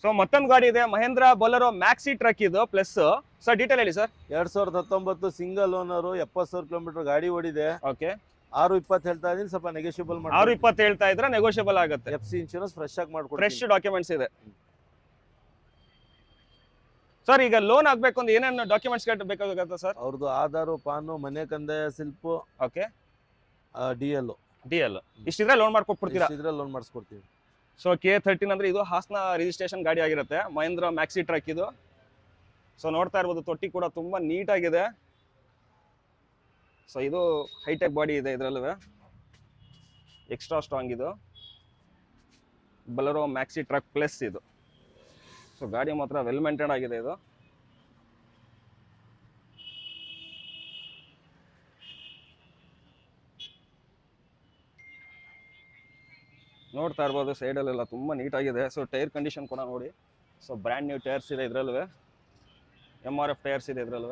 So ಮತ್ತೊಂದು ಗಾಡಿ ಇದೆ, ಮಹೇಂದ್ರ ಬೊಲೆರೋ ಮ್ಯಾಕ್ಸಿ ಟ್ರಕ್ ಇದು ಪ್ಲಸ್. ಸರ್ ಡೀಟೇಲ್ ಹೇಳಿ ಸರ್. 2019 ಸಿಂಗಲ್ ಓನರ್, 70,000 ಕಿಲೋಮೀಟರ್ ಗಾಡಿ ಓಡಿದೆ. ಓಕೆ, 620 ಹೇಳ್ತಾ ಇದೀನಿ, ಸ್ವಲ್ಪ ನೆಗೋಷಿಯಬಲ್ ಮಾಡಿ. 620 ಹೇಳ್ತಾ ಇದ್ರೆ ನೆಗೋಷಿಯಬಲ್ ಆಗುತ್ತೆ. FC ಇನ್ಶೂರೆನ್ಸ್ ಫ್ರೆಶ್ ಆಗಿ ಮಾಡ್ಕೊಡ್ತೀನಿ. ಫ್ರೆಶ್ ಡಾಕ್ಯುಮೆಂಟ್ಸ್ ಇದೆ ಸರ್. ಈಗ ಲೋನ್ ಆಗ್ಬೇಕು ಅಂದ್ರೆ ಏನೇನು ಡಾಕ್ಯುಮೆಂಟ್ಸ್ ಬೇಕಾಗುತ್ತೆ ಸರ್? ಅವ್ರದ್ದು ಆಧಾರ್, ಪಾನು, ಮನೆ ಕಂದಾಯ ಸ್ಲಿಪ್, ಓಕೆ, DL ಇಷ್ಟಿದ್ರೆ ಲೋನ್ ಮಾಡ್ಕೊಟ್ಬಿಡ್ತೀರಾ? ಇದ್ರೆ ಲೋನ್ ಮಾಡಿಸ್ಕೊಡ್ತೀವಿ. ಸೊ K13 ಅಂದ್ರೆ ಇದು ಹಾಸನ ರಿಜಿಸ್ಟ್ರೇಷನ್ ಗಾಡಿ ಆಗಿರುತ್ತೆ, ಮಹೇಂದ್ರ ಮ್ಯಾಕ್ಸಿ ಟ್ರಕ್ ಇದು. ಸೊ ನೋಡ್ತಾ ಇರ್ಬೋದು, ತೊಟ್ಟಿ ಕೂಡ ತುಂಬಾ ನೀಟ್ ಆಗಿದೆ. ಸೊ ಇದು ಹೈಟೆಕ್ ಬಾಡಿ ಇದೆ, ಇದರಲ್ಲೂ ಎಕ್ಸ್ಟ್ರಾ ಸ್ಟ್ರಾಂಗ್ ಇದು ಬೊಲೆರೋ ಮ್ಯಾಕ್ಸಿ ಟ್ರಕ್ ಪ್ಲಸ್ ಇದು. ಸೊ ಗಾಡಿ ಮಾತ್ರ ವೆಲ್ ಮೇಂಟೈನ್ ಆಗಿದೆ ಇದು. ನೋಡ್ತಾ ಇರ್ಬೋದು, ಸೈಡಲ್ಲೆಲ್ಲ ತುಂಬ ನೀಟಾಗಿದೆ. ಸೊ ಟೈರ್ ಕಂಡೀಷನ್ ಕೂಡ ನೋಡಿ. ಸೊ ಬ್ರ್ಯಾಂಡ್ ನ್ಯೂ ಟೈರ್ಸ್ ಇದೆ ಇದರಲ್ಲೂ, MRF ಟೈರ್ಸ್ ಇದೆ ಇದರಲ್ಲೂ.